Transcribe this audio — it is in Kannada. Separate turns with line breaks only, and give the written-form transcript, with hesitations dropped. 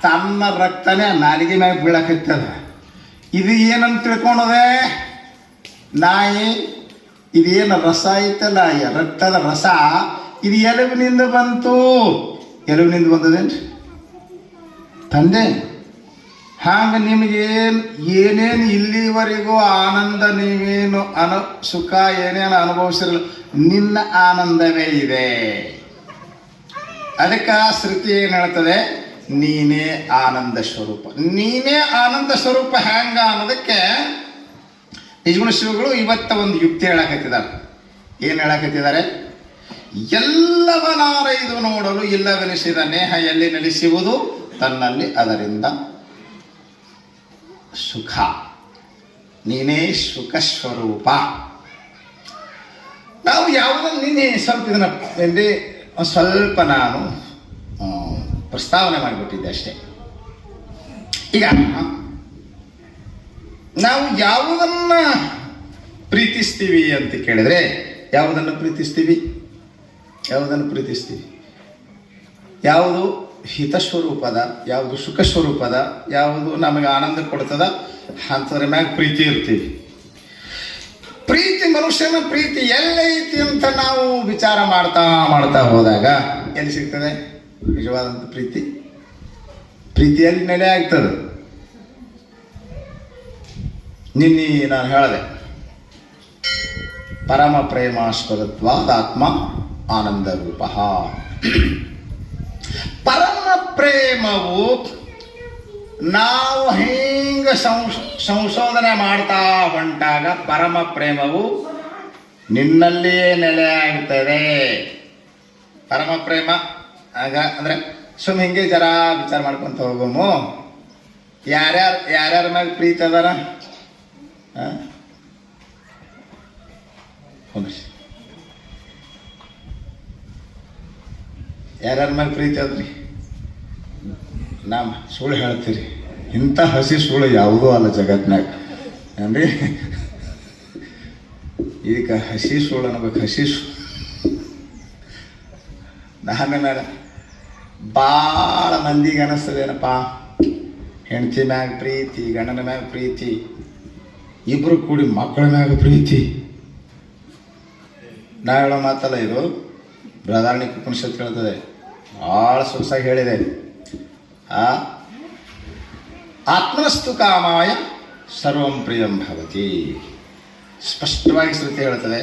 ತನ್ನ ರಕ್ತನೇ ನಾಲಿಗೆ ಮ್ಯಾಗ ಬೀಳಕತ್ತದ. ಇದು ಏನಂತ ತಿಳ್ಕೊಳದೆ? ನಾಯಿ ಇದೇನು ರಸ ಐತಲ್ಲ, ರಕ್ತದ ರಸ, ಇದು ಎಲುಬಿನಿಂದ ಬಂತು. ಎಲುಬಿನಿಂದ ಬಂದದೇನ್ರಿ ತಂದೆ? ಹಾಗೆ ನಿಮಗೇನು ಏನೇನು ಇಲ್ಲಿವರೆಗೂ ಆನಂದ ನೀವೇನು ಸುಖ ಏನೇನು ಅನುಭವಿಸಿರಲ್ಲ, ನಿನ್ನ ಆನಂದವೇ ಇದೆ. ಅದಕ್ಕೆ ಶ್ರುತಿ ಏನು ಹೇಳ್ತದೆ? ನೀನೇ ಆನಂದ ಸ್ವರೂಪ. ನೀನೇ ಆನಂದ ಸ್ವರೂಪ ಹ್ಯಾಂಗ ಅನ್ನೋದಕ್ಕೆ ನಿಜಗುಣ ಶಿವಗಳು ಇವತ್ತ ಒಂದು ಯುಕ್ತಿ ಹೇಳಕತ್ತಿದ್ದಾರೆ. ಏನು ಹೇಳಕತ್ತಿದ್ದಾರೆ? ಎಲ್ಲವನಾರೈದು ನೋಡಲು ಇಲ್ಲವೆನಿಸಿದ ನೇಹ ಎಲ್ಲಿ ನೆಲೆಸುವುದು ತನ್ನಲ್ಲಿ, ಅದರಿಂದ ಸುಖ. ನೀನೇ ಸುಖ ಸ್ವರೂಪ. ನಾವು ಯಾವುದನ್ನು ನಿನ್ನೆ ಸ್ವಲ್ಪ ಇದನ್ನ ಸ್ವಲ್ಪ ನಾನು ಪ್ರಸ್ತಾವನೆ ಮಾಡಿಬಿಟ್ಟಿದ್ದೆ ಅಷ್ಟೇ. ಈಗ ನಾವು ಯಾವುದನ್ನ ಪ್ರೀತಿಸ್ತೀವಿ ಅಂತ ಕೇಳಿದ್ರೆ, ಯಾವುದನ್ನು ಪ್ರೀತಿಸ್ತೀವಿ? ಯಾವುದು ಹಿತಸ್ವರೂಪದ, ಯಾವುದು ಸುಖ ಸ್ವರೂಪದ, ಯಾವುದು ನಮಗೆ ಆನಂದ ಕೊಡ್ತದ ಅಂಥದ್ರ ಮ್ಯಾಗ ಪ್ರೀತಿ ಇರ್ತೀವಿ. ಪ್ರೀತಿ, ಮನುಷ್ಯನ ಪ್ರೀತಿ ಎಲ್ಲೈತಿ ಅಂತ ನಾವು ವಿಚಾರ ಮಾಡ್ತಾ ಹೋದಾಗ ಎಲ್ಲಿ ಸಿಗ್ತದೆ ನಿಜವಾದಂಥ ಪ್ರೀತಿ? ಪ್ರೀತಿಯಲ್ಲಿ ನೆಲೆ ಆಗ್ತದೆ. ನಿನ್ನೆ ನಾನು ಹೇಳಿದೆ, ಪರಮ ಪ್ರೇಮಾಸ್ಪದತ್ವಾದಾತ್ಮ ಆನಂದ ರೂಪ. ಪರಮ ಪ್ರೇಮವು ನಾವು ಹಿಂಗ ಸಂಶೋಧನೆ ಮಾಡ್ತಾ ಹೊಂಟಾಗ ಪರಮ ಪ್ರೇಮವು ನಿನ್ನಲ್ಲಿಯೇ ನೆಲೆ ಆಗ್ತದೆ. ಪರಮ ಪ್ರೇಮ ಆಗ ಅಂದರೆ ಸುಮ್ಮನೆ ಹಿಂಗೆ ಜರ ವಿಚಾರ ಮಾಡ್ಕೊಂತ ಹೋಗಮು. ಯಾರ್ಯಾರ ಮ್ಯಾಗ ಪ್ರೀತಿ ಅದಾರ? ಯಾರ್ಯಾರ ಮ್ಯಾಗ ಪ್ರೀತಿ ಅದ್ರಿ? ಸುಳ್ಳು ಹೇಳ್ತೀರಿ, ಇಂಥ ಹಸಿ ಸುಳ್ಳು ಯಾವುದೂ ಅಲ್ಲ ಜಗತ್ನಾಗ ಏನ್ರಿ. ಇದಕ್ಕೆ ಹಸಿ ಸುಳ್ಳು ಅನ್ಬೇಕು. ಹಸಿ ಸುಳ್ಳು ನನ್ನ ಮೇಲೆ ಭಾಳ ಮಂದಿಗೆ ಅನ್ನಿಸ್ತದೇನಪ್ಪ, ಹೆಂಡತಿ ಮ್ಯಾಗ ಪ್ರೀತಿ, ಗಂಡನ ಮ್ಯಾಗ ಪ್ರೀತಿ, ಇಬ್ಬರು ಕೂಡಿ ಮಕ್ಕಳ ಮ್ಯಾಗ ಪ್ರೀತಿ. ನಾ ಹೇಳೋ ಮಾತಲ್ಲ ಇದು, ಬೃಹದಾರಣ್ಯಕ ಉಪನಿಷತ್ತು ಹೇಳ್ತದೆ, ಭಾಳ ಸೊಗಸಾಗಿ ಹೇಳಿದೆ. ಆತ್ಮನಸ್ತು ಕಾಮಾಯ ಸರ್ವಂ ಪ್ರಿಯಂ ಭವತಿ. ಸ್ಪಷ್ಟವಾಗಿ ಶ್ರುತಿ ಹೇಳ್ತದೆ.